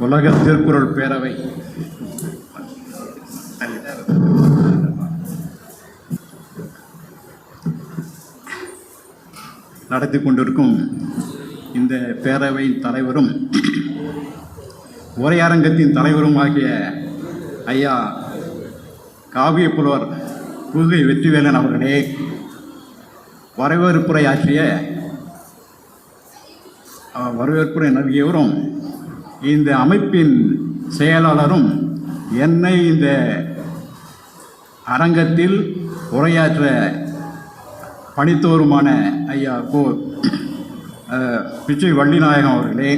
உலக திருக்குறள் பேரவை நடத்தி கொண்டிருக்கும் இந்த பேரவையின் தலைவரும் உரையரங்கத்தின் தலைவரும் ஆகிய ஐயா காவிய புலவர் புதுகை வெற்றிவேலன் அவர்களே, வரவேற்புரை நல்கியவரும் இந்த அமைப்பின் செயலாளரும் என்னை இந்த அரங்கத்தில் உரையாற்ற பணித்தோருமான ஐயா பிச்சை வள்ளிநாயகம் அவர்களே,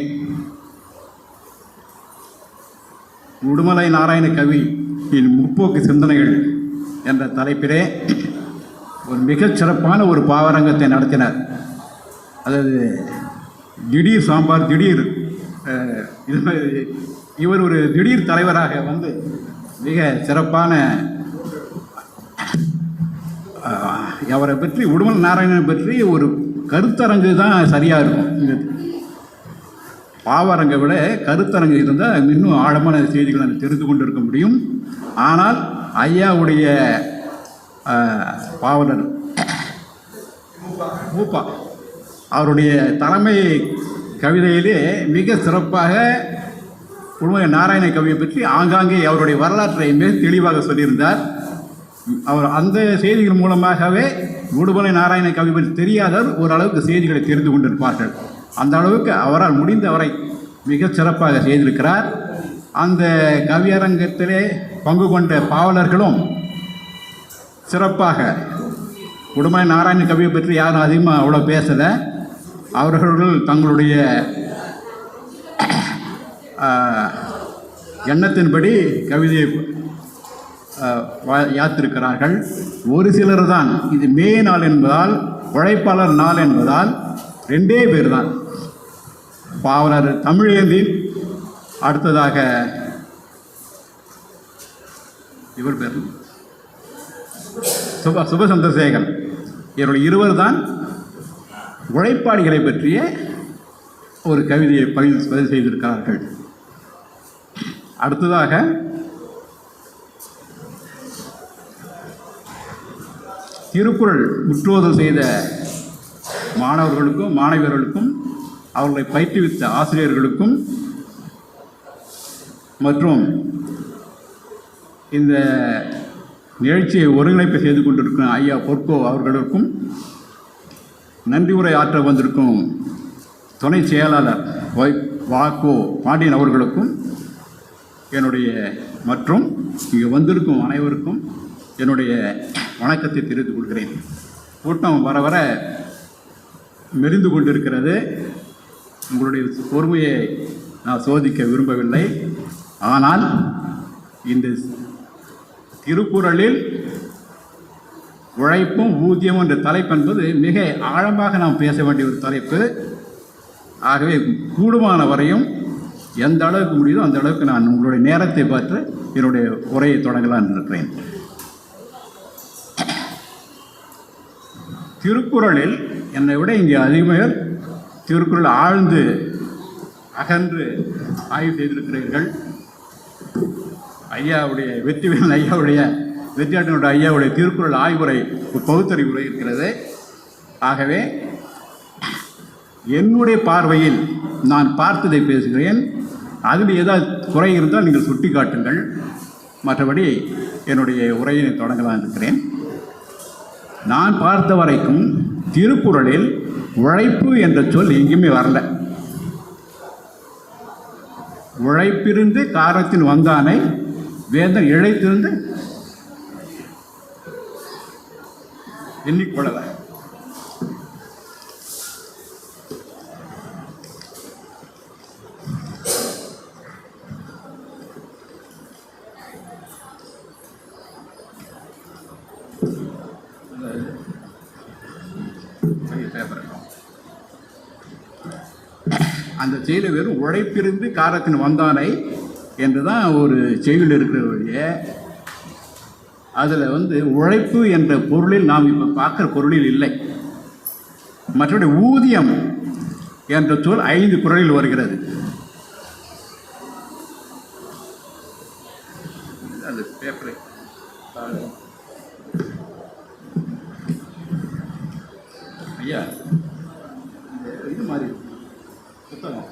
உடுமலை நாராயண கவியின் முற்போக்கு சிந்தனைகள் என்ற தலைப்பிலே ஒரு மிகச் சிறப்பான ஒரு பாவரங்கத்தை நடத்தினார். அதாவது திடீர் சாம்பார் திடீர் இவர் ஒரு திடீர் தலைவராக வந்து மிக சிறப்பான அவரை பற்றி உடுமலை நாராயணனை பற்றி ஒரு கருத்தரங்கு தான் சரியாக இருக்கும். இந்த பாவரங்கை விட கருத்தரங்கு இருந்தால் இன்னும் ஆழமான செய்திகளை தெரிந்து கொண்டு இருக்க முடியும். ஆனால் ஐயாவுடைய பாவலர் மூப்பா அவருடைய தலைமை கவிதையிலே மிக சிறப்பாக உடுமலை நாராயண கவியை பற்றி ஆங்காங்கே அவருடைய வரலாற்றை மிக தெளிவாக சொல்லியிருந்தார். அவர் அந்த செய்திகள் மூலமாகவே உடுமலை நாராயண கவி பற்றி தெரியாதவர் ஓரளவுக்கு செய்திகளை தெரிந்து கொண்டிருப்பார்கள். அந்த அளவுக்கு அவரால் முடிந்தவரை மிக சிறப்பாக செய்திருக்கிறார். அந்த கவியரங்கத்திலே பங்கு கொண்ட பாவலர்களும் சிறப்பாக உடுமலை நாராயண கவியை பற்றி யாரும் அதிகமாக அவ்வளோ பேசலை. அவர்கள் தங்களுடைய எண்ணத்தின்படி கவிதையை யாத்திருக்கிறார்கள். ஒரு சிலர் தான் இது மே நாள் என்பதால், உழைப்பாளர் நாள் என்பதால் 2 பேர் தான், பாவலர் தமிழேந்தி, அடுத்ததாக இவர் பேர் சுபசந்திரசேகர், இவர்கள் இருவர் தான் உழைப்பாளிகளை பற்றிய ஒரு கவிதையை பதிவு செய்திருக்கிறார்கள். அடுத்ததாக திருக்குறள் முற்றோதல் செய்த மாணவர்களுக்கும் மாணவியர்களுக்கும் அவர்களை பயிற்றுவித்த ஆசிரியர்களுக்கும் மற்றும் இந்த நிகழ்ச்சியை ஒருங்கிணைப்பு செய்து கொண்டிருக்கும் ஐயா பொற்கோ அவர்களுக்கும், நன்றி உரை ஆற்ற வந்திருக்கும் துணை செயலாளர் வாக்கோ பாண்டியன் அவர்களுக்கும் என்னுடைய மற்றும் இங்கே வந்திருக்கும் அனைவருக்கும் என்னுடைய வணக்கத்தை தெரிவித்துக் கொள்கிறேன். கூட்டம் வர வர மெலிந்து கொண்டிருக்கிறது. உங்களுடைய பொறுமையை நான் சோதிக்க விரும்பவில்லை. ஆனால் இந்த திருக்குறளில் உழைப்பும் ஊதியமும் என்ற தலைப்பு என்பது மிக ஆழமாக நாம் பேச வேண்டிய ஒரு தலைப்பு. ஆகவே கூடுமான வரையும் எந்த அளவுக்கு முடியுதோ அந்த அளவுக்கு நான் உங்களுடைய நேரத்தை பார்த்து என்னுடைய உரையை தொடங்கலாம் இருக்கிறேன். திருக்குறளில் என்னை விட இங்கே அதிகமாக திருக்குறள் ஆழ்ந்து அகன்று ஆய்வு செய்திருக்கிறீர்கள். ஐயாவுடைய வெற்றிவேலன் வெற்றியாட்டனுடைய ஐயாவுடைய திருக்குறள் ஆய்வுரை பகுத்தறிவு உரை இருக்கிறது. ஆகவே என்னுடைய பார்வையில் நான் பார்த்ததை பேசுகிறேன். அதில் ஏதாவது குறை இருந்தால் நீங்கள் சுட்டி காட்டுங்கள். மற்றபடி என்னுடைய உரையை தொடங்கலாம் இருக்கிறேன். நான் பார்த்த வரைக்கும் திருக்குறளில் உழைப்பு என்ற சொல் எங்கேயுமே வரல. உழைப்பிருந்து காரத்தின் வந்தானை வேந்தன் இழைத்திருந்து எண்ணிக்கொள்ளல. அந்த செயலை வெறும் உழைப்பிருந்து காரத்தின் வந்தானை என்று தான் ஒரு செயல் இருக்கிற வழிய, அதில் உழைப்பு என்ற பொருளில் நாம் இப்போ பார்க்குற பொருளில் இல்லை. மற்றபடி ஊதியம் என்ற சொல் 5 குறளில் வருகிறது. ஐயா இது மாதிரி புத்தகம்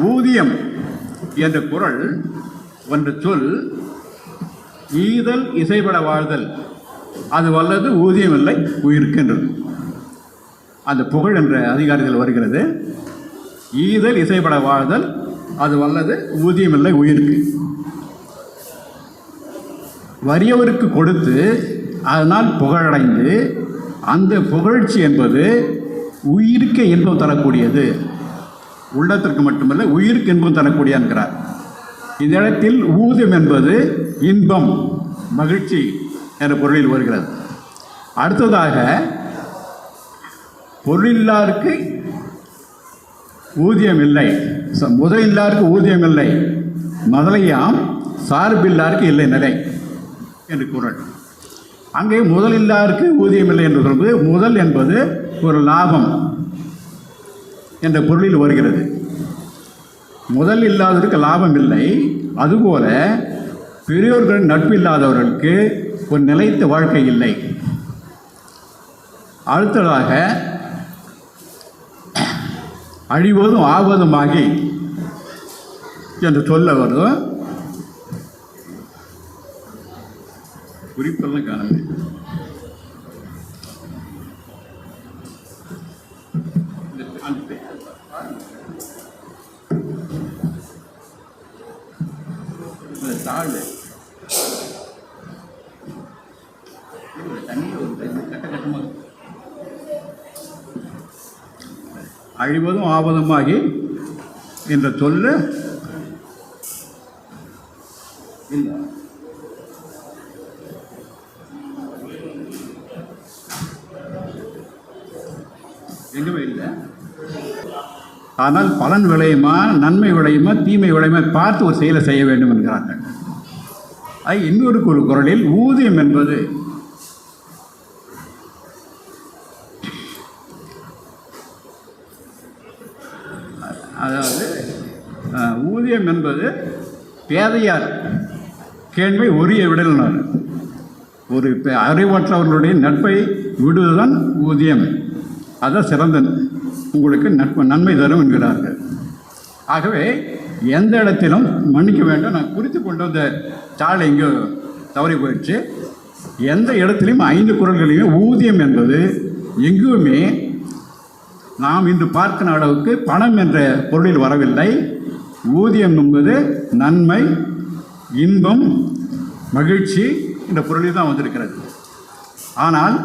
ஊதியம் என்ற குறள் என்ற சொல் ஈதல் இசைப்பட வாழ்தல் அது வல்லது ஊதியம் இல்லை உயிர்க்கின்றது. அந்த புகழ் என்ற அதிகாரத்தில் வருகிறது. ஈதல் இசைப்பட வாழ்தல் அது வல்லது ஊதியம் இல்லை உயிருக்கு. வறியவருக்கு கொடுத்து அதனால் புகழடைந்து அந்த புகழ்ச்சி என்பது உயிருக்கு இன்பம் தரக்கூடியது. உள்ளத்திற்கு மட்டுமல்ல உயிருக்கு இன்பம் தரக்கூடிய என்கிறார். இந்த இடத்தில் ஊதியம் என்பது இன்பம் மகிழ்ச்சி என்ற பொருளில் வருகிறது. அடுத்ததாக பொருளில்லாருக்கு ஊதியம் இல்லை, முதலில்லாருக்கு ஊதியம் இல்லை, முதலையாம் சார்பில்லாருக்கு இல்லை நிலை என்று குறள். அங்கே முதலில்லாருக்கு ஊதியம் இல்லை என்று சொல்வது முதல் என்பது ஒரு லாபம் என்ற பொருளில் வருகிறது. முதல் இல்லாதவருக்கு லாபம் இல்லை. அதுபோல பெரியோர்கள் நட்பு இல்லாதவர்களுக்கு ஒரு நிலைத்த வாழ்க்கை இல்லை. அடுத்ததாக அழிவதும் ஆவதுமாகி என்று சொல்ல வரும். குறிப்பெல்லாம் காணவில்லை. தாழ் அழிவதும் ஆவதுமாகி என்ற சொல்ல இல்லை. எங்குமே இல்லை. ஆனால் பலன் விளையுமா நன்மை விளையுமா தீமை விளையுமா பார்த்து ஒரு செயலை செய்ய வேண்டும் என்கிறார்கள். அது இன்னொரு குறளில் ஊதியம் என்பது அதாவது ஊதியம் என்பது பேதையார் கேள்வி உரிய விடலினார். ஒரு அறிவற்றவர்களுடைய நட்பை விடுவதுதான் ஊதியம். அதான் சிறந்த உங்களுக்கு நன்மை தரும் என்கிறார்கள். ஆகவே எந்த இடத்திலும் மன்னிக்க வேண்டும், நான் குறித்து கொண்டு வந்த சாலை இங்கே தவறி போயிடுச்சு. எந்த இடத்துலையும் 5 குறள்களையும் ஊதியம் என்பது எங்குமே நாம் இன்று பார்க்கிற அளவுக்கு பணம் என்ற பொருளில் வரவில்லை. ஊதியம் என்பது நன்மை இன்பம் மகிழ்ச்சி என்ற பொருளில் தான் வந்திருக்கிறது. ஆனால்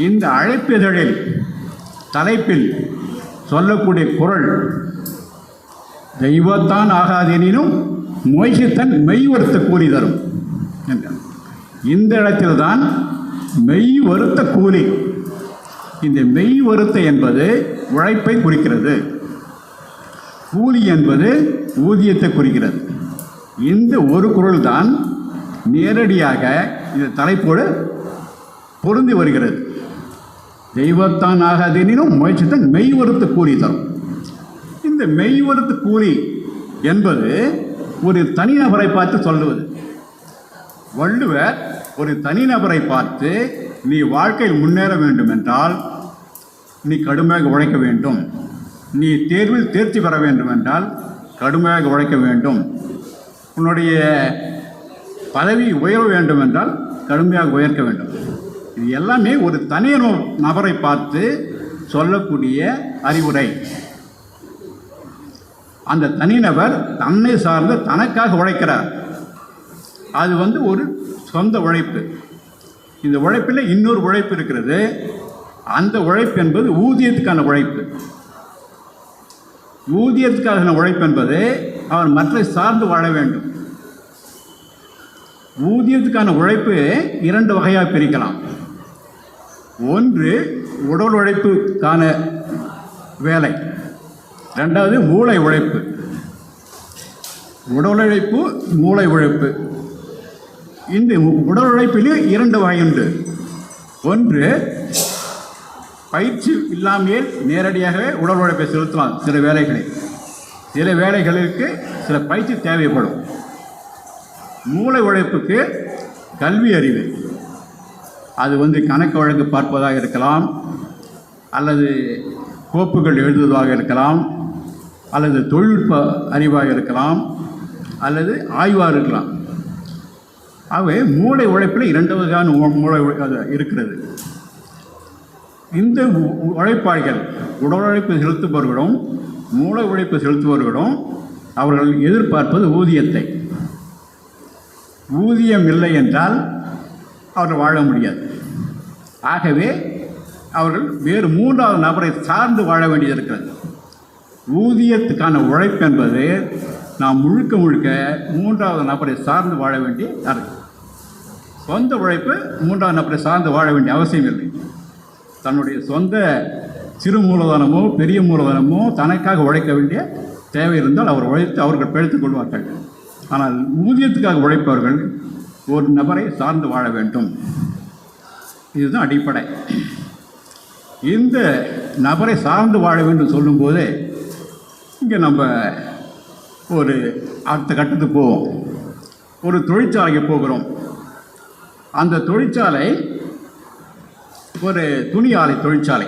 இந்த அழைப்பிதழில் தலைப்பில் சொல்லக்கூடிய குறள் தெய்வத்தான் ஆகாதெனினும் மொய்சித்தன் மெய் வருத்த கூலி தரும் என்றார். இந்த இடத்தில்தான் மெய் வருத்த கூலி. இந்த மெய் வருத்த என்பது உழைப்பை குறிக்கிறது, கூலி என்பது ஊதியத்தை குறிக்கிறது. இந்த ஒரு குறள் தான் நேரடியாக இந்த தலைப்போடு பொருந்தி வருகிறது. தெய்வத்தான் ஆகாதெனினும் மொய்சித்தன் மெய் வருத்த கூலி தரும். இந்த மெய் வருத்த கூலி என்பது ஒரு தனிநபரை பார்த்து சொல்லுவது. வள்ளுவர் ஒரு தனிநபரை பார்த்து நீ வாழ்க்கையில் முன்னேற வேண்டும் என்றால் நீ கடுமையாக உழைக்க வேண்டும், நீ தேர்வில் தேர்ச்சி பெற வேண்டும் என்றால் கடுமையாக உழைக்க வேண்டும், உன்னுடைய பதவி உயர வேண்டும் என்றால் கடுமையாக உயர்க்க வேண்டும். இது எல்லாமே ஒரு தனி நபரை பார்த்து சொல்லக்கூடிய அறிவுரை. அந்த தனிநபர் தன்னை சார்ந்து தனக்காக உழைக்கிறார். அது ஒரு சொந்த உழைப்பு. இந்த உழைப்பில் இன்னொரு உழைப்பு இருக்கிறது. அந்த உழைப்பு என்பது ஊதியத்துக்கான உழைப்பு. ஊதியத்துக்கான உழைப்பு என்பது அவர் மற்ற சார்ந்து வாழ வேண்டும். ஊதியத்துக்கான உழைப்பு 2 வகையாக பிரிக்கலாம். ஒன்று உடல் உழைப்புக்கான வேலை, 2வது மூளை உழைப்பு. உடல் உழைப்பு மூளை உழைப்பு. இந்த உடல் உழைப்பிலே 2 வகை உண்டு. ஒன்று பயிற்சி இல்லாமையே நேரடியாகவே உடல் உழைப்பை செலுத்தலாம். சில வேலைகளுக்கு சில பயிற்சி தேவைப்படும். மூளை உழைப்புக்கு கல்வி அறிவு, அது கணக்கு வழக்கு பார்ப்பதாக இருக்கலாம், அல்லது கோப்புகள் எழுதுவதாக இருக்கலாம், அல்லது தொழில்நுட்ப அறிவாக இருக்கலாம், அல்லது ஆய்வாக இருக்கலாம். ஆகவே மூளை உழைப்பில் 2 வகையான மூளை இருக்கிறது. இந்த உழைப்பாளிகள் உடல் உழைப்பு செலுத்துபவர்களும் மூளை உழைப்பு செலுத்துபவர்களும் அவர்கள் எதிர்பார்ப்பது ஊதியத்தை. ஊதியம் இல்லை என்றால் அவர்கள் வாழ முடியாது. ஆகவே அவர்கள் வேறு 3வது நபரை சார்ந்து வாழ வேண்டியது இருக்கிறது. ஊதியத்துக்கான உழைப்பு என்பது நாம் முழுக்க 3வது நபரை சார்ந்து வாழ வேண்டிய இருக்கு. சொந்த உழைப்பு 3வது நபரை சார்ந்து வாழ வேண்டிய அவசியம் இல்லை. தன்னுடைய சொந்த சிறு மூலதனமோ பெரிய மூலதனமோ தனக்காக உழைக்க வேண்டிய தேவை இருந்தால் அவர்கள் பிழைத்துக் கொள்வார்கள். ஆனால் ஊதியத்துக்காக உழைப்பவர்கள் ஒரு நபரை சார்ந்து வாழ வேண்டும். இதுதான் அடிப்படை. இந்த நபரை சார்ந்து வாழ வேண்டும் சொல்லும்போது இங்கே நம்ம ஒரு அடுத்த கட்டத்துக்கு போவோம். ஒரு தொழிற்சாலைக்கு போகிறோம். அந்த தொழிற்சாலை ஒரு துணி ஆலை தொழிற்சாலை.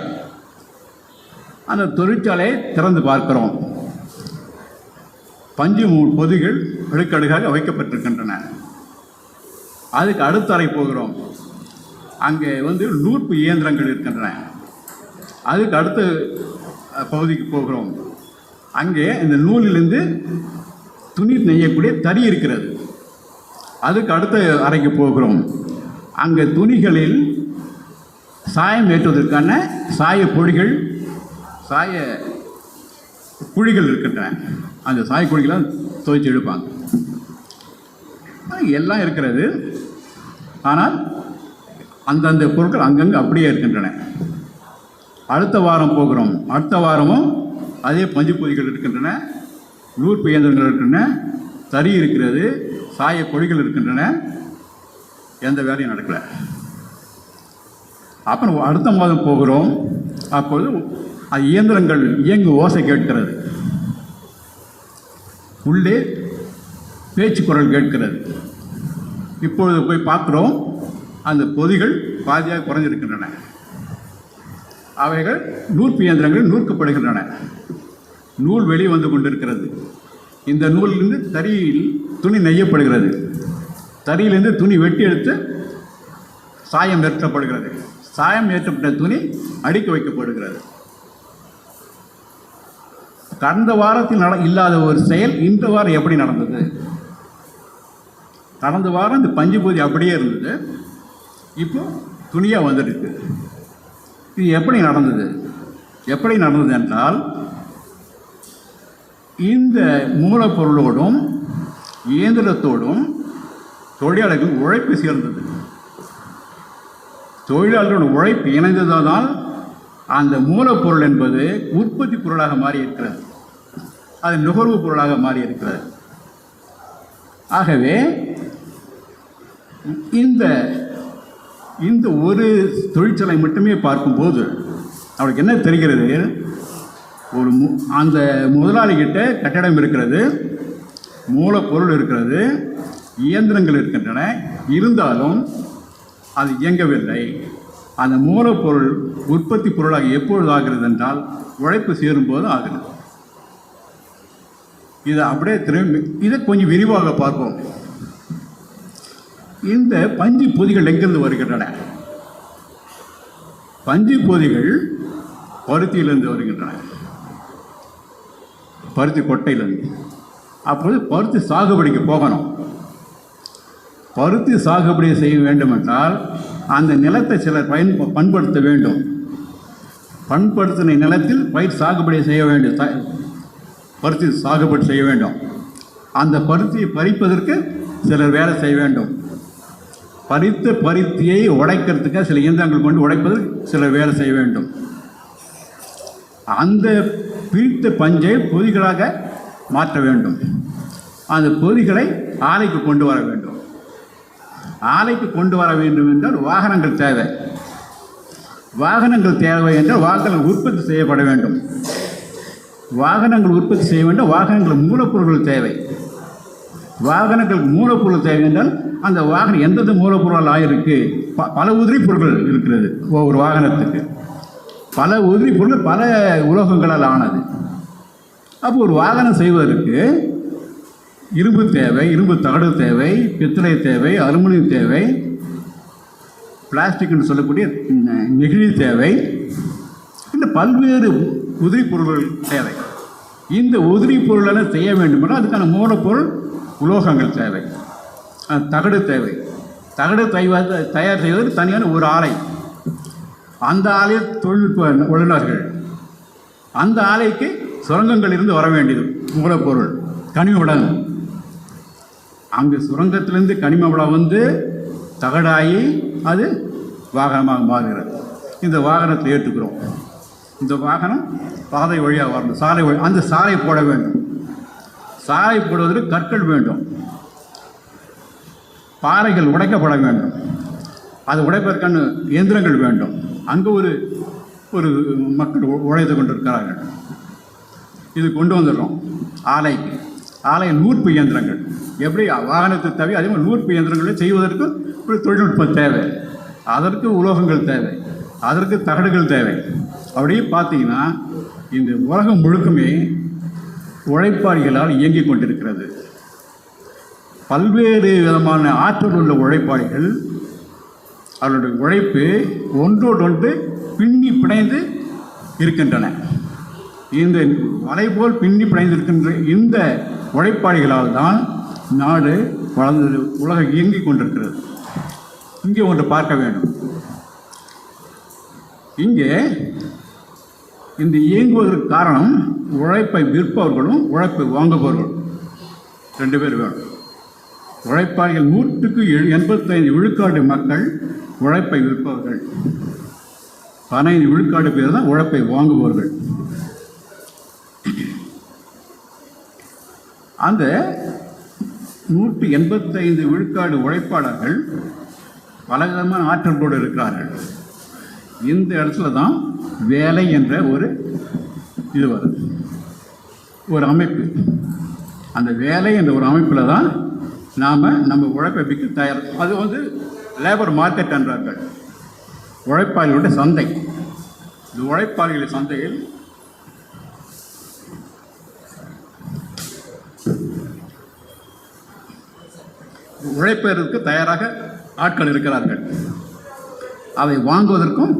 அந்த தொழிற்சாலையை திறந்து பார்க்கிறோம். பஞ்சு பொதிகள் அடுக்கடுக்காக வைக்கப்பட்டிருக்கின்றன. அதுக்கு அடுத்த அறை போகிறோம். அங்கே நூற்பு இயந்திரங்கள் இருக்கின்றன. அதுக்கு அடுத்த பகுதிக்கு போகிறோம். அங்கே இந்த நூலிலிருந்து துணி நெய்யக்கூடிய தறி இருக்கிறது. அதுக்கு அடுத்த அறைக்கு போகிறோம். அங்கே துணிகளில் சாயம் ஏற்றுவதற்கான சாய பொடிகள், சாய குழிகள் இருக்கின்றன. அந்த சாய குழிகளை துவைச்சு எடுப்பாங்க. எல்லாம் இருக்கிறது. ஆனால் அந்தந்த பொருட்கள் அங்கங்கே அப்படியே இருக்கின்றன. அடுத்த வாரம் போகிறோம். அடுத்த வாரமும் அதே பஞ்சு பொதிகள் இருக்கின்றன, நூற்பு இயந்திரங்கள் இருக்கின்றன, தறி இருக்கிறது, சாய பொடிகள் இருக்கின்றன. எந்த வேலையும் நடக்கலை. அப்புறம் அடுத்த மாதம் போகிறோம். அப்பொழுது அது இயந்திரங்கள் இயங்கும் ஓசை கேட்கிறது. உள்ளே பேச்சு குரல் கேட்கிறது. இப்பொழுது போய் பார்க்குறோம். அந்த பொதிகள் பாதியாக குறைஞ்சிருக்கின்றன. அவைகள் நூற்பு இயந்திரங்கள் நூற்கப்படுகின்றன. நூல் வெளியே வந்து கொண்டிருக்கிறது. இந்த நூலிலிருந்து தறியில் துணி நெய்யப்படுகிறது. தறியிலிருந்து துணி வெட்டி எடுத்து சாயம் ஏற்றப்படுகிறது. சாயம் ஏற்றப்பட்ட துணி அடுக்கி வைக்கப்படுகிறது. கடந்த வாரத்தில் இல்லாத ஒரு செயல் இந்த வாரம் எப்படி நடந்தது? கடந்த வாரம் இந்த பஞ்சு பொதி அப்படியே இருந்தது, இப்போ துணியாக வந்துருக்கு. இது எப்படி நடந்தது? என்றால் இந்த மூலப்பொருளோடும் இயந்திரத்தோடும் தொழிலாளர்கள் உழைப்பு சேர்ந்தது. தொழிலாளர்களோட உழைப்பு இணைந்ததால் அந்த மூலப்பொருள் என்பது உற்பத்தி பொருளாக மாறி இருக்கிறது. அது நுகர்வு பொருளாக மாறி இருக்கிறது. ஆகவே இந்த ஒரு தொழிற்சாலை மட்டுமே பார்க்கும்போது அவளுக்கு என்ன தெரிகிறது? அந்த முதலாளிகிட்ட கட்டடம் இருக்கிறது, மூலப்பொருள் இருக்கிறது, இயந்திரங்கள் இருக்கின்றன. இருந்தாலும் அது இயங்கவில்லை. அந்த மூலப்பொருள் உற்பத்தி பொருளாக எப்பொழுது ஆகிறது என்றால் உழைப்பு சேரும்போது ஆகிறது. இதை அப்படியே திரும்பி இதை கொஞ்சம் விரிவாக பார்ப்போம். இந்த பஞ்சு பொதிகள் எங்கிருந்து வருகின்றன? பஞ்சு பொதிகள் பருத்தியிலிருந்து வருகின்றன, பருத்தி கொட்டையிலிருந்து. அப்போது பருத்தி சாகுபடிக்கு போகணும். பருத்தி சாகுபடி செய்ய வேண்டும் என்றால் அந்த நிலத்தை சிலர் பண்படுத்த வேண்டும். பண்படுத்தின நிலத்தில் பயிர் சாகுபடி செய்ய வேண்டும், பருத்தி சாகுபடி செய்ய வேண்டும். அந்த பருத்தியை பறிப்பதற்கு சிலர் வேலை செய்ய வேண்டும். பறித்த பருத்தியை உடைக்கிறதுக்கு சில இயந்திரங்கள் கொண்டு உடைப்பதற்கு சிலர் வேலை செய்ய வேண்டும். அந்த பிரித்த பஞ்சை பொதிகளாக மாற்ற வேண்டும். அந்த பொதிகளை ஆலைக்கு கொண்டு வர வேண்டும். ஆலைக்கு கொண்டு வர வேண்டும் என்றால் வாகனங்கள் தேவை. வாகனங்கள் தேவை என்றால் வாகனங்கள் உற்பத்தி செய்யப்பட வேண்டும். வாகனங்கள் உற்பத்தி செய்ய வேண்டும். வாகனங்கள் மூலப்பொருட்கள் தேவை. வாகனங்கள் மூலப்பொருள் தேவை என்றால் அந்த வாகனம் எந்தெந்த மூலப்பொருளால் ஆயிருக்கு. பல உதிரி பொருட்கள் இருக்கிறது. ஒவ்வொரு வாகனத்துக்கு பல உதிரி பொருட்கள் பல உலோகங்களால் ஆனது. அப்போ ஒரு வாகனம் செய்வதற்கு இரும்பு தேவை, இரும்பு தகடு தேவை, பித்தளை தேவை, அலுமினியம் தேவை, பிளாஸ்டிக் என்று சொல்லக்கூடிய நெகிழி தேவை, இந்த பல்வேறு உதிரி பொருள்கள் தேவை. இந்த உதிரி பொருளெல்லாம் செய்ய வேண்டுமென்றால் அதுக்கான மூலப்பொருள் உலோகங்கள் தேவை, தகடு தேவை. தகடு தயார் செய்வதற்கு தனியான ஒரு ஆலை, அந்த ஆலை தொழில்நுட்ப வல்லுநர்கள், அந்த ஆலைக்கு சுரங்கங்களிலிருந்து வர வேண்டியது மூலப்பொருள் கனிம வளம். அங்கு சுரங்கத்திலிருந்து கனிம வளம் வந்து தகடாகி அது வாகனமாக மாறுகிறது. இந்த வாகனத்தை ஏற்றுக்கிறோம். இந்த வாகனம் பாதை வழியாக வரணும், சாலை வழி. அந்த சாலை போட வேண்டும். சாலை போடுவதற்கு கற்கள் வேண்டும், பாறைகள் உடைக்கப்பட வேண்டும், அது உடைப்பதற்கான இயந்திரங்கள் வேண்டும். அங்கே ஒரு மக்கள் உழைத்து கொண்டிருக்கிறார்கள். இது கொண்டு வந்துடுறோம் ஆலைக்கு. ஆலை நூற்பு இயந்திரங்கள் எப்படி வாகனத்தை தேவை, அதே மாதிரி நூற்பு இயந்திரங்களை செய்வதற்கு ஒரு தொழில்நுட்பம் தேவை. அதற்கு உலோகங்கள் தேவை, அதற்கு தகடுகள் தேவை. அப்படியே பார்த்தீங்கன்னா இந்த உலகம் முழுக்குமே உழைப்பாளிகளால் இயங்கிக் கொண்டிருக்கிறது. பல்வேறு விதமான ஆற்றல் உள்ள உழைப்பாளிகள், அவருடைய உழைப்பு ஒன்றோடொன்று பின்னி பிணைந்து இருக்கின்றன. இந்த வலை போல் பின்னி பிணைந்திருக்கின்ற இந்த உழைப்பாளிகளால் தான் நாடு வளர்ந்து உலகம் இயங்கிக் கொண்டிருக்கிறது. இங்கே ஒன்று பார்க்க வேண்டும். இங்கே இந்த இயங்குவதற்கு காரணம் உழைப்பை விற்பவர்களும் உழைப்பை வாங்குபவர்களும் 2 பேர் வேணும். உழைப்பாளிகள் 185 விழுக்காடு மக்கள் உழைப்பை விற்பவர்கள், 15 விழுக்காடு பேர் தான் உழைப்பை வாங்குபவர்கள். அந்த 185 விழுக்காடு உழைப்பாளர்கள் பலவிதமான ஆற்றல்களோடு இருக்கிறார்கள். இந்த இடத்துல தான் வேலை என்ற ஒரு இது வருது, ஒரு அமைப்பு. அந்த வேலை என்ற ஒரு அமைப்பில் தான் நம்ம உழைப்பை விற்க தயார். அது வந்து லேபர் மார்க்கெட் என்றார்கள், உழைப்பாளிகளுடைய சந்தை. இந்த உழைப்பாளிகளின் சந்தையில் உழைப்பதற்கு தயாராக ஆட்கள் இருக்கிறார்கள், அதை வாங்குவதற்கும்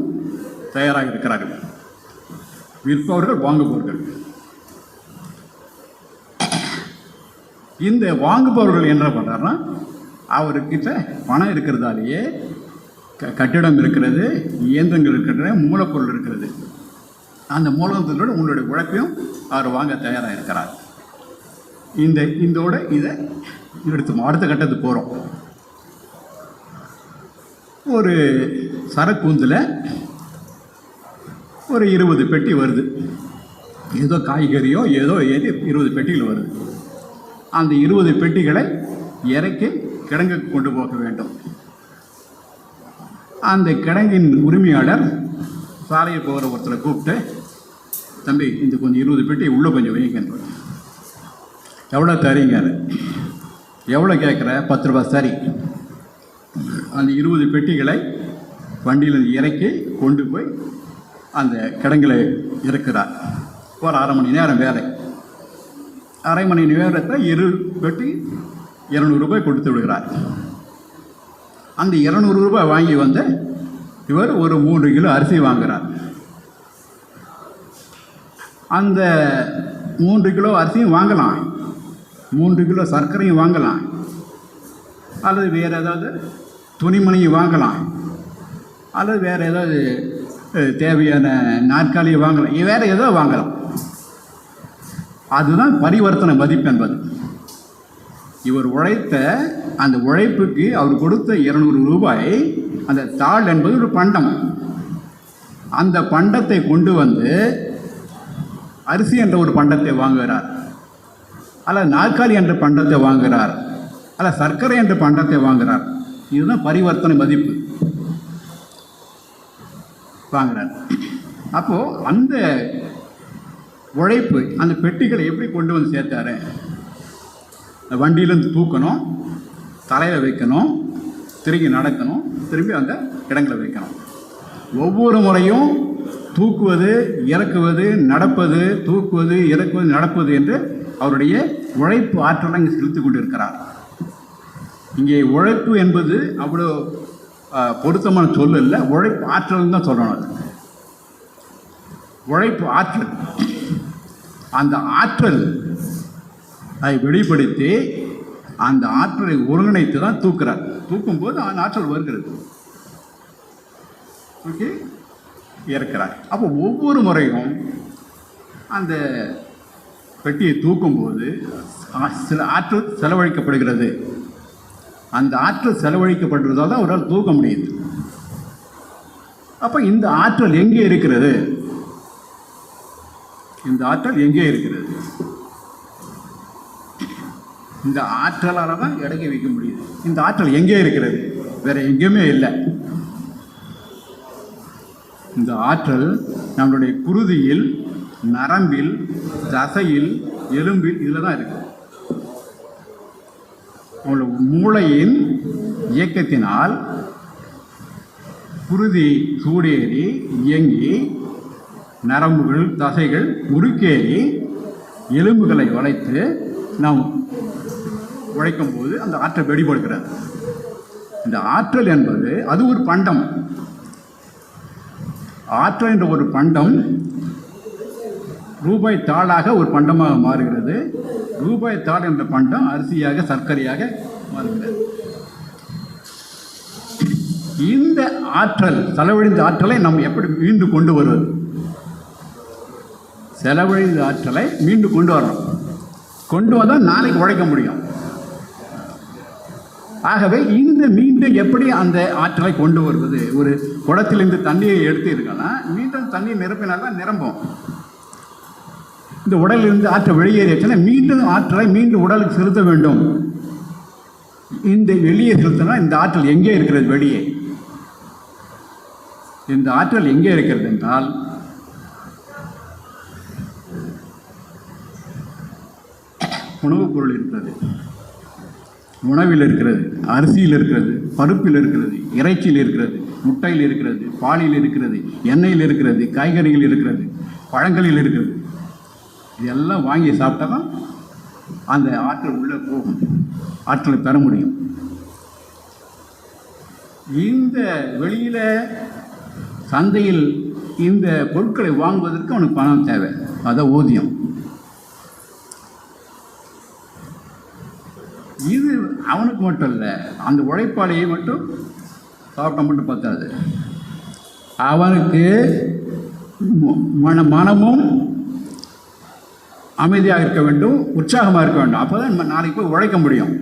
தயாராக இருக்கிறார்கள். விற்பவர்கள், வாங்குபவர்கள். இந்த வாங்குபவர்கள் என்ன பண்ணுறாருன்னா, அவர்கிட்ட பணம் இருக்கிறதாலேயே கட்டிடம் இருக்கிறது, இயந்திரங்கள் இருக்கிறது, மூலப்பொருள் இருக்கிறது. அந்த மூலப்பொருளோடு உங்களுடைய உழைப்பையும் அவர் வாங்க தயாராக இருக்கிறார். இதோட இதை எடுத்து அடுத்த கட்டத்துக்கு போகிறோம். ஒரு சரக்கூந்தில் ஒரு 20 பெட்டி வருது. ஏதோ காய்கறியோ ஏதோ 20 பெட்டிகள் வருது. அந்த 20 பெட்டிகளை இறக்கி கிடங்குக்கு கொண்டு போக வேண்டும். அந்த கிடங்கின் உரிமையாளர் சாலையை போகிற ஒருத்தரை கூப்பிட்டு, தம்பி இந்த கொஞ்சம் 20 பெட்டி உள்ளே கொஞ்சம் வைக்கின்ற. எவ்வளோ தரீங்க? எவ்வளோ கேட்குற? 10 ரூபா. சரி. அந்த 20 பெட்டிகளை வண்டியில் இறக்கி கொண்டு போய் அந்த கிடங்கில் இருக்கிறார். ஒரு அரை மணி நேரம் வேலை. அரை மணி நேரத்தில் 2 பெட்டி 200 ரூபாய் கொடுத்து விடுகிறார். அந்த 200 ரூபாய் வாங்கி வந்து இவர் ஒரு 3 கிலோ அரிசி வாங்குகிறார். அந்த 3 கிலோ அரிசியும் வாங்கலாம், 3 கிலோ சர்க்கரையும் வாங்கலாம், அல்லது வேறு ஏதாவது துணிமணியும் வாங்கலாம், அல்லது வேறு ஏதாவது தேவையான நாற்காலியை வாங்கலாம், வேறு ஏதோ வாங்கலாம். அதுதான் பரிவர்த்தனை மதிப்பு என்பது. இவர் உழைத்த அந்த உழைப்புக்கு அவர் கொடுத்த 200 ரூபாய், அந்த தாள் என்பது ஒரு பண்டம். அந்த பண்டத்தை கொண்டு வந்து அரிசி என்ற ஒரு பண்டத்தை வாங்குகிறார், அல்ல நாற்காலி என்ற பண்டத்தை வாங்குகிறார், அல்ல சர்க்கரை என்ற பண்டத்தை வாங்குகிறார். இதுதான் பரிவர்த்தனை மதிப்பு. வாங்குறார். அப்போது அந்த உழைப்பு அந்த பெட்டிகளை எப்படி கொண்டு வந்து சேர்த்தாரு? வண்டியிலேருந்து தூக்கணும், தலையில் வைக்கணும், திரும்பி நடக்கணும், திரும்பி அந்த இடங்களை வைக்கணும். ஒவ்வொரு முறையும் தூக்குவது, இறக்குவது, நடப்பது, தூக்குவது, இறக்குவது, நடப்பது என்று அவருடைய உழைப்பு ஆற்றலை இங்கே செலுத்தி கொண்டிருக்கிறார். இங்கே உழைப்பு என்பது அவ்வளோ பொருத்தமான சொல் இல்லை, உழைப்பு ஆற்றல் தான் சொல்லணும். அது உழைப்பு ஆற்றல். அந்த ஆற்றல் அதை வெளிப்படுத்தி அந்த ஆற்றலை ஒருங்கிணைத்து தான் தூக்குறார். தூக்கும்போது அந்த ஆற்றல் வருகிறது, ஓகே, இறக்கிறார். அப்போ ஒவ்வொரு முறையும் அந்த பெட்டியை தூக்கும்போது சில ஆற்றல் செலவழிக்கப்படுகிறது. அந்த ஆற்றல் செலவழிக்கப்படுறதால தான் அவரால் தூக்க முடியுது. அப்போ இந்த ஆற்றல் எங்கே இருக்கிறது? இந்த ஆற்றல் எங்கே இருக்கிறது? இந்த ஆற்றலால் தான் எடைக்கு வைக்க முடியுது. இந்த ஆற்றல் எங்கே இருக்கிறது? வேற எங்கேயுமே இல்லை. இந்த ஆற்றல் நம்மளுடைய குருதியில், நரம்பில், தசையில், எலும்பில், இதில் தான் இருக்கு. மூளையின் இயக்கத்தினால் குருதி சூடேறி இயங்கி நரம்புகள், தசைகள் முறுக்கேறி எலும்புகளை வளைத்து நாம் உழைக்கும் போது அந்த ஆற்றல் வெளிப்படுகிறது. இந்த ஆற்றல் என்பது அது ஒரு பண்டம். ஆற்றல் என்ற ஒரு பண்டம் ரூபாய் தாளாக ஒரு பண்டமாக மாறுகிறது. ரூபாய் தாள் என்ற பண்டம் அரிசியாக, சர்க்கரையாக மாறுகிறது. இந்த ஆற்றல், செலவழிந்த ஆற்றலை நம்ம எப்படி மீண்டும் கொண்டு வருவது? செலவழிந்த ஆற்றலை மீண்டும் கொண்டு வரணும். கொண்டு வந்தால் நாளைக்கு உழைக்க முடியும். ஆகவே இந்த மீண்டும் எப்படி அந்த ஆற்றலை கொண்டு வருவது? ஒரு குடத்திலிருந்து தண்ணியை எடுத்து இருக்கலாம், மீண்டும் தண்ணீர் நிரப்பினால்தான் நிரம்பும். இந்த உடலிலிருந்து ஆற்றல் வெளியேறிச்சுன்னா மீண்டும் ஆற்றலை மீண்டும் உடலுக்கு செலுத்த வேண்டும். இந்த வெளியே செலுத்தினா இந்த ஆற்றல் எங்கே இருக்கிறது? வெளியே. இந்த ஆற்றல் எங்கே இருக்கிறது என்றால் உணவுப் பொருள் இருக்கிறது, உணவில் இருக்கிறது, அரிசியில் இருக்கிறது, பருப்பில் இருக்கிறது, இறைச்சியில் இருக்கிறது, முட்டையில் இருக்கிறது, பாலில் இருக்கிறது, எண்ணெயில் இருக்கிறது, காய்கறிகள் இருக்கிறது, பழங்களில் இருக்கிறது. இதெல்லாம் வாங்கி சாப்பிட்டா தான் அந்த ஆற்றல் உள்ளே போகும், ஆற்றலை பெற முடியும். இந்த வெளியில் சந்தையில் இந்த பொருட்களை வாங்குவதற்கு அவனுக்கு பணம் தேவை, அதான் ஊதியம். இது அவனுக்கு மட்டும் இல்லை, அந்த உழைப்பாளியை மட்டும் சாப்பிட்ட மட்டும் பத்தாது. அவனுக்கு மனமும் அமைதியாக இருக்க வேண்டும், உற்சாகமாக இருக்க வேண்டும். அப்போ தான் நாளைக்கு போய் உழைக்க முடியும்.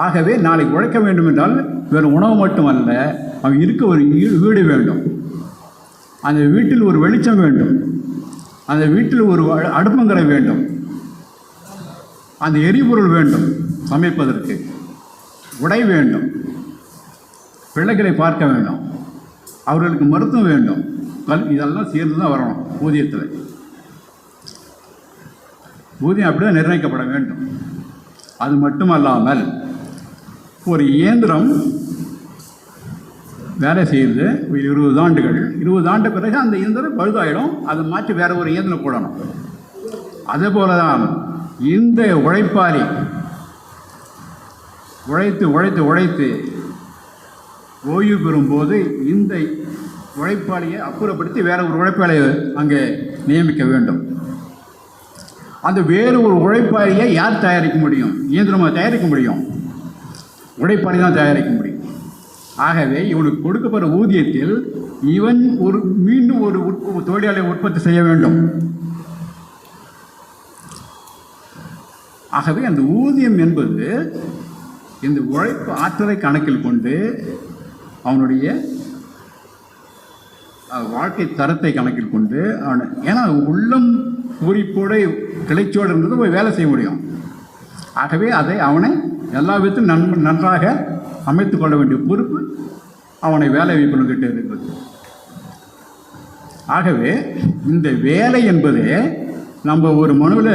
ஆகவே நாளைக்கு உழைக்க வேண்டும் என்றால் வேறு உணவு மட்டுமல்ல, அவன் இருக்க ஒரு வீடு வேண்டும், அந்த வீட்டில் ஒரு வெளிச்சம் வேண்டும், அந்த வீட்டில் ஒரு அடுப்பங்கரை வேண்டும், அந்த எரிபொருள் வேண்டும், சமைப்பதற்கு உடை வேண்டும், பிள்ளைகளை பார்க்க வேண்டும், அவர்களுக்கு மருத்துவம் வேண்டும். இதெல்லாம் சேர்ந்து தான் வரணும் ஊதியத்தில். ஊதியம் அப்படி தான் நிர்ணயிக்கப்பட வேண்டும். அது மட்டுமல்லாமல் ஒரு இயந்திரம் வேலை செய்யுது 20 ஆண்டுகள், 20 ஆண்டு பிறகு அந்த இயந்திரம் பழுதாயிடும், அதை மாற்றி வேற ஒரு இயந்திரம் போடணும். அதே போல தான் இந்த உழைப்பாளி உழைத்து உழைத்து உழைத்து ஓய்வு பெறும்போது இந்த உழைப்பாளியை அப்புறப்படுத்தி வேற ஒரு உழைப்பாளியை அங்கே நியமிக்க வேண்டும். அந்த வேறு ஒரு உழைப்பாளியை யார் தயாரிக்க முடியும்? இயந்திரமாக தயாரிக்க முடியும், உழைப்பாளி தான் தயாரிக்க முடியும். ஆகவே இவனுக்கு கொடுக்கப்படுற ஊதியத்தில் இவன் மீண்டும் ஒரு தொழிலாளியை உற்பத்தி செய்ய வேண்டும். ஆகவே அந்த ஊதியம் என்பது இந்த உழைப்பு ஆற்றலை கணக்கில் கொண்டு அவனுடைய வாழ்க்கை தரத்தை கணக்கில் கொண்டு ஏன்னா உள்ளம் பூரிப்போடு கிளைச்சோடு இருந்தது போய் வேலை செய்ய முடியும். ஆகவே அதை அவனை எல்லா விதத்திலும் நன்றாக அமைத்து கொள்ள வேண்டிய பொறுப்பு அவனை வேலை வைப்பவன்கிட்ட இருக்கிறது. ஆகவே இந்த வேலை என்பது நம்ம ஒரு மனுவில்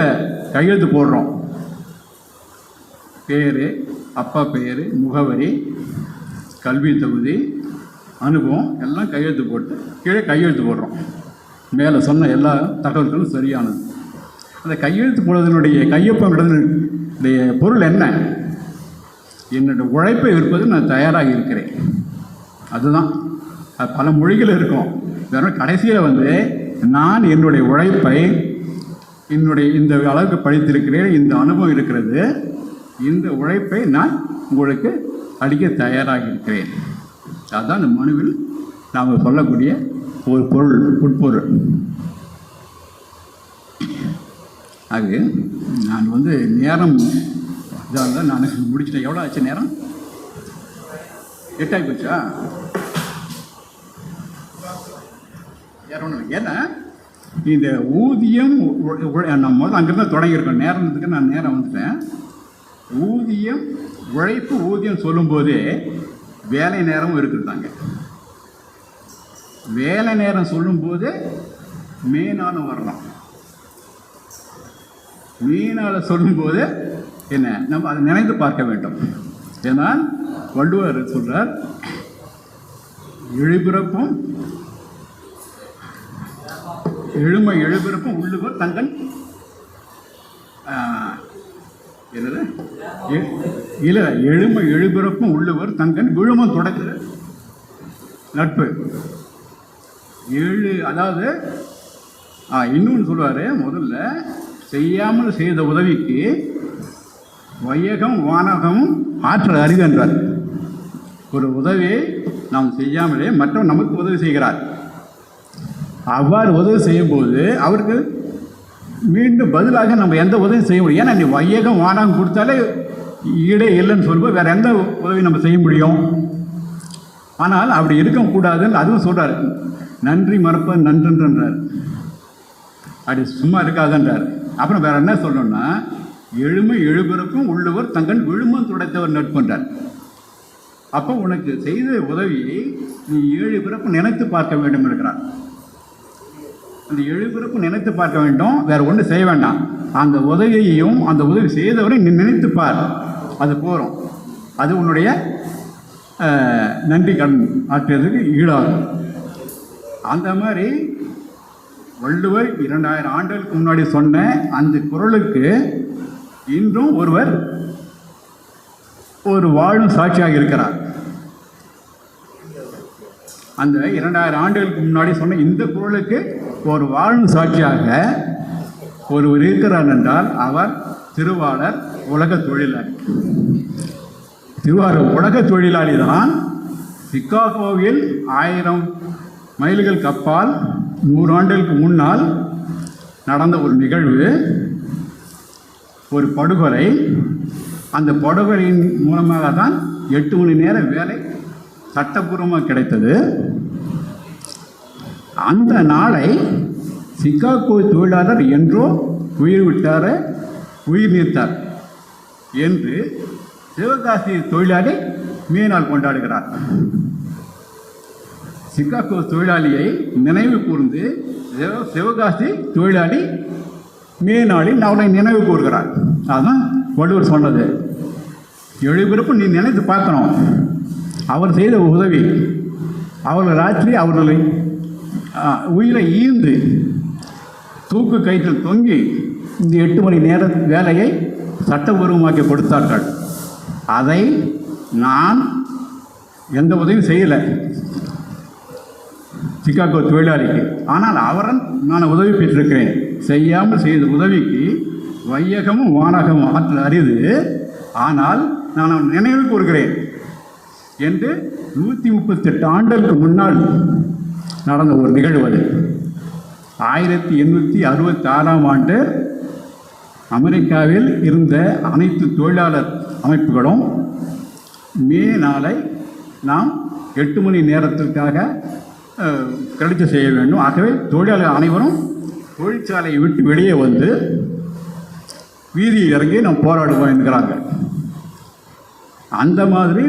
கையெழுத்து போடுறோம். பேர், அப்பா பேர், முகவரி, கல்வி தகுதி, அனுபவம் எல்லாம் கையெழுத்து போட்டு கீழே கையெழுத்து போடுறோம். மேலே சொன்ன எல்லா தகவல்களும் சரியானது. அந்த கையெழுத்து போடுவதனுடைய கையொப்பங்களுடைய பொருள் என்ன? என்னுடைய உழைப்பை விற்பது நான் தயாராக இருக்கிறேன். அதுதான். அது பல மொழிகள் இருக்கும். வெறும் கடைசியில் நான் என்னுடைய உழைப்பை இந்த அளவுக்கு படித்திருக்கிறேன், இந்த அனுபவம் இருக்கிறது, இந்த உழைப்பை நான் உங்களுக்கு அளிக்க தயாராக இருக்கிறேன். அதுதான் இந்த மனுவில் நாம் சொல்லக்கூடிய ஒரு பொருள், உட்பொருள். அது நான் நேரம் இதாக இருந்தால் நான் முடிச்சிட்டேன். எவ்வளோ ஆச்சு நேரம்? 8 ஆகி போச்சா? ஏன்னா இந்த ஊதியம் நம்ம முதல்ல அங்கேருந்து தொடங்கியிருக்கோம். நேரத்துக்கு நான் நேரம் வந்துட்டேன். ஊதியம், உழைப்பு, ஊதியம் சொல்லும்போதே வேலை நேரமும் இருக்குதாங்க. வேலை நேரம் சொல்லும்போது மீனாலும் வரலாம். மீனால் சொல்லும்போது என்ன, நம்ம அதை நினைத்து பார்க்க வேண்டும். ஏன்னால் வள்ளுவர் சொல்றார், எழுபிறப்பும் எழுபிறப்பும் உள்ளுவர் தங்கள் என்னது இல்லை, எழுபிறப்பும் உள்ளுவர் தங்கள் விழுமம் தொடக்குற நட்பு. அதாவது இன்னொன்று சொல்லுவார், முதல்ல செய்யாமல் செய்த உதவிக்கு வையகம் வானகம் ஆற்றல் அறிவு என்றார். ஒரு உதவியை நாம் செய்யாமலே மற்றவர் நமக்கு உதவி செய்கிறார். அவ்வாறு உதவி செய்யும்போது அவருக்கு மீண்டும் பதிலாக நம்ம எந்த உதவியும் செய்ய முடியும். ஏன்னா நீ வையகம் வானகம் கொடுத்தாலே ஈடே இல்லைன்னு சொல்லும்போது வேறு எந்த உதவி நம்ம செய்ய முடியும்? ஆனால் அப்படி இருக்கக்கூடாதுன்னு அதுவும் சொல்கிறார். நன்றி மறப்ப நன்றுன்றார். அப்படி சும்மா இருக்காதுன்றார். அப்புறம் வேறு என்ன சொல்லணும்னா, எழுபிறப்பும் உள்ளவர் தங்கள் விழுமம் துடைத்தவர் நட்புன்றார். அப்போ உனக்கு செய்த உதவியை நீ 7 பிறப்பு நினைத்து பார்க்க வேண்டும் இருக்கிறார். அந்த 7 பிறப்பு நினைத்து பார்க்க வேண்டும், வேறு ஒன்று செய்ய வேண்டாம். அந்த உதவியையும் அந்த உதவி செய்தவரை நீ நினைத்து பார், அது போகிறோம். அது உன்னுடைய நன்றி கடன் ஆற்றுறதுக்கு ஈடாகும். அந்த மாதிரி வள்ளுவர் 2000 ஆண்டுகளுக்கு முன்னாடி சொன்ன அந்த குறளுக்கு இன்றும் ஒருவர் ஒரு வாழும் சாட்சியாக இருக்கிறார். அந்த 2000 ஆண்டுகளுக்கு முன்னாடி சொன்ன இந்த குறளுக்கு ஒரு வாழும் சாட்சியாக ஒருவர் இருக்கிறார் என்றால் அவர் திருவாளர் உலக தொழிலாளி. திருவாளர் உலக தொழிலாளி தான். சிக்காகோவில் 1000 மைல்களுக்கு அப்பால் 100 ஆண்டுகளுக்கு முன்னால் நடந்த ஒரு நிகழ்வு, ஒரு படுகொலை. அந்த படுகொலையின் மூலமாக தான் 8 மணி நேர வேலை சட்டப்பூர்வமாக கிடைத்தது. அந்த நாளை சிகாகோ தொழிலாளர் என்றோ உயிர் நீத்தார் என்று சிவகாசி தொழிலாளி மீனால் கொண்டாடுகிறார். சிகாகோ தொழிலாளியை நினைவு கூர்ந்து சிவகாசி தொழிலாளி மீனாளில் அவனை நினைவு கூறுகிறார். அதுதான் வள்ளுவர் சொன்னது. 7 பிறப்பு நீ நினைத்து பார்க்கணும். அவர் செய்த உதவி, அவர்கள் ராத்திரி அவர்களை உயிரை ஈந்து தூக்கு கயிற்றில் தொங்கி இந்த 8 மணி நேர வேலையை சட்டபூர்வமாக்கி கொடுத்தார்கள். அதை நான் எந்த உதவியும் செய்யலை சிகாகோ தொழிலாளிக்கு. ஆனால் அவரன் நான் உதவி பெற்றிருக்கிறேன். செய்யாமல் செய்த உதவிக்கு வையகமும் வானகமும் ஆற்றல் அரிது, ஆனால் நான் அவன் நினைவு கூறுகிறேன் என்று 138 ஆண்டுகளுக்கு முன்னால் நடந்த ஒரு நிகழ்வு. அது 1866ஆம் ஆண்டு அமெரிக்காவில் இருந்த அனைத்து தொழிலாளர் அமைப்புகளும் மே நாளை நாம் 8 மணி நேரத்திற்காக கழித்து செய்ய வேண்டும். ஆகவே தொழிலாளர் அனைவரும் தொழிற்சாலையை விட்டு வெளியே வந்து வீதியில் இறங்கி நாம் போராடுவோம் என்கிறாங்க. அந்த மாதிரி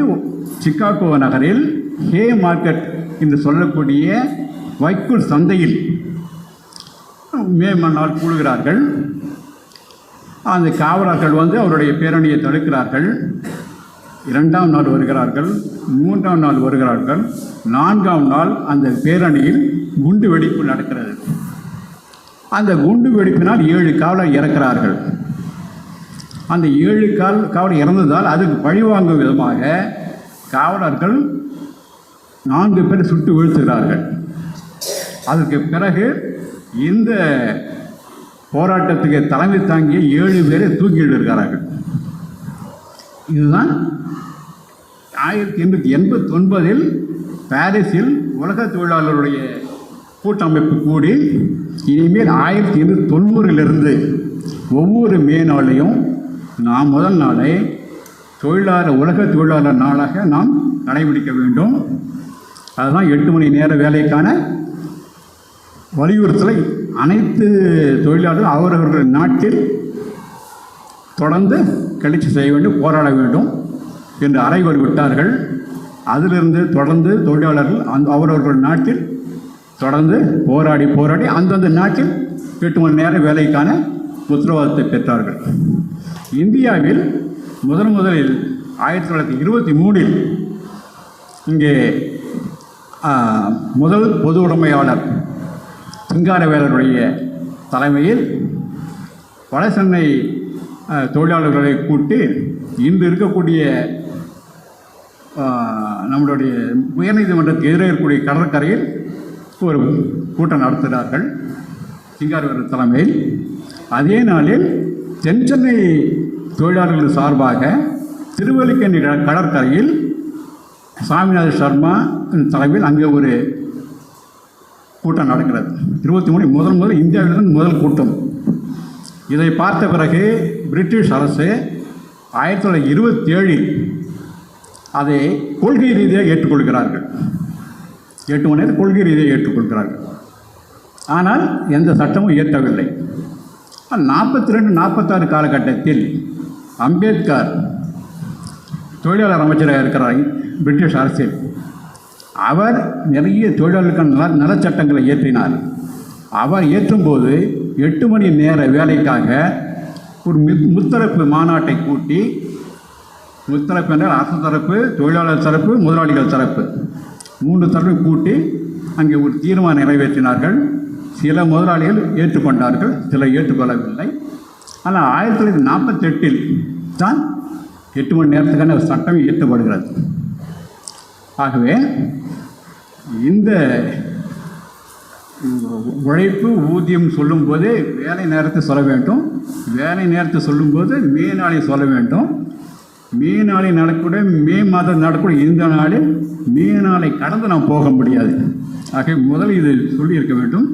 சிகாகோ நகரில் ஹே மார்க்கெட் என்று சொல்லக்கூடிய வைக்கோல் சந்தையில் மே நாள் கூடுகிறார்கள். அந்த காவலர்கள் வந்து அவருடைய பேரணியை தடுக்கிறார்கள். 2ஆம் நாள் வருகிறார்கள், 3ஆம் நாள் வருகிறார்கள், 4ஆம் நாள் அந்த பேரணியில் குண்டு வெடிப்பு நடக்கிறது. அந்த குண்டு வெடிப்பினால் 7 காவலர் இறக்கிறார்கள். அந்த 7 காவலர் இறந்ததால் அதுக்கு பழிவாங்கும் விதமாக காவலர்கள் 4 பேர் சுட்டு வீழ்த்துகிறார்கள். அதற்கு பிறகு இந்த போராட்டத்துக்கு தலைமை தாங்கிய 7 பேரை தூக்கிட்டு இருக்கிறார்கள். இதுதான் 1889 பாரிஸில் உலக தொழிலாளருடைய கூட்டமைப்பு கூடி இனிமேல் 1890 ஒவ்வொரு மே நாளையும் நாம் முதல் நாளை உலக தொழிலாளர் நாளாக நாம் கடைபிடிக்க வேண்டும். அதுதான் 8 மணி நேர வேலைக்கான வலியுறுத்தலை அனைத்து தொழிலாளர்கள் அவரவர்கள் நாட்டில் தொடர்ந்து கிளர்ச்சி செய்ய வேண்டும், போராட வேண்டும் என்று அறைகூறி விட்டார்கள். அதிலிருந்து தொடர்ந்து தொழிலாளர்கள் அவரவர்கள் நாட்டில் தொடர்ந்து போராடி அந்தந்த நாட்டில் 8 மணி நேர வேலைக்கான உத்தரவாதத்தை பெற்றார்கள். இந்தியாவில் முதலில் 1923 இங்கே முதல் பொது உடைமையாளர் சிங்காரவேலருடைய தலைமையில் வடசென்னை தொழிலாளர்களை கூட்டி இன்று இருக்கக்கூடிய நம்மளுடைய உயர்நீதிமன்றத்துக்கு எதிரே இருக்கக்கூடிய கடற்கரையில் ஒரு கூட்டம் நடத்துகிறார்கள் சிங்காரவேலர் தலைமையில். அதே நாளில் தென்சென்னை தொழிலாளர்கள் சார்பாக திருவல்லிக்கேணி கடற்கரையில் சாமிநாத சர்மா தலைமையில் அங்கே ஒரு கூட்டம் நடக்கிறது. 23 முதல் இந்தியாவிலிருந்து முதல் கூட்டம். இதை பார்த்த பிறகு பிரிட்டிஷ் அரசு 1927 அதை கொள்கை ரீதியாக ஏற்றுக்கொள்கிறார்கள். 8 மணி நேரம் கொள்கை ரீதியாக ஏற்றுக்கொள்கிறார்கள். ஆனால் எந்த சட்டமும் இயற்றவில்லை. 42-46 காலகட்டத்தில் அம்பேத்கர் தொழிலாளர் அமைச்சராக இருக்கிறார் பிரிட்டிஷ் அரசில். அவர் நிறைய தொழிலாளர்களுக்கான நலச்சட்டங்களை இயற்றினார். அவர் இயற்றும்போது 8 மணி நேர வேலைக்காக ஒரு முத்தரப்பு மாநாட்டை கூட்டி, முத்தரப்பு என்றால் அரசு தரப்பு, தொழிலாளர் தரப்பு, முதலாளிகள் தரப்பு 3 தரப்பை கூட்டி அங்கே ஒரு தீர்மானம் நிறைவேற்றினார்கள். சில முதலாளிகள் ஏற்றுக்கொண்டார்கள், சில ஏற்றுக்கொள்ளவில்லை. ஆனால் 1948 தான் 8 மணி நேரத்துக்கான சட்டம் இயற்றப்படுகிறது. ஆகவே இந்த உழைப்பு ஊதியம் சொல்லும்போதே வேலை நேரத்தை சொல்ல வேண்டும். வேலை நேரத்தை சொல்லும்போது மே நாளை சொல்ல வேண்டும். மே நாளை நடக்கூட மே மாதம் நடக்கூட இந்த நாளில் மே நாளை கடந்து நாம் போக முடியாது. ஆக முதல் இது சொல்லியிருக்க வேண்டும்.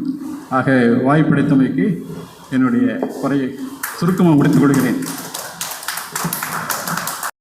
ஆக வாய்ப்படைத்தமைக்கு என்னுடைய குறையை சுருக்கமாக முடித்துக் கொள்கிறேன்.